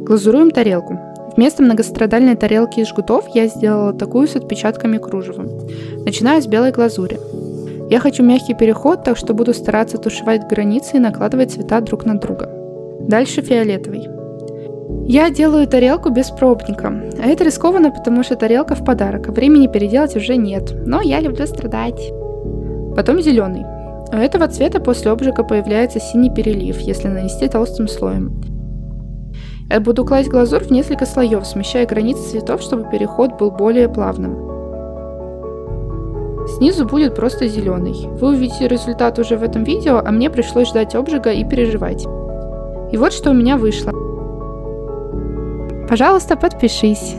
Глазуруем тарелку. Вместо многострадальной тарелки из жгутов я сделала такую с отпечатками кружева. Начинаю с белой глазури. Я хочу мягкий переход, так что буду стараться тушевать границы и накладывать цвета друг на друга. Дальше фиолетовый. Я делаю тарелку без пробника, а это рискованно, потому что тарелка в подарок, а времени переделать уже нет, но я люблю страдать. Потом зеленый. У этого цвета после обжига появляется синий перелив, если нанести толстым слоем. Я буду класть глазурь в несколько слоев, смещая границы цветов, чтобы переход был более плавным. Снизу будет просто зеленый. Вы увидите результат уже в этом видео, а мне пришлось ждать обжига и переживать. И вот что у меня вышло. Пожалуйста, подпишись.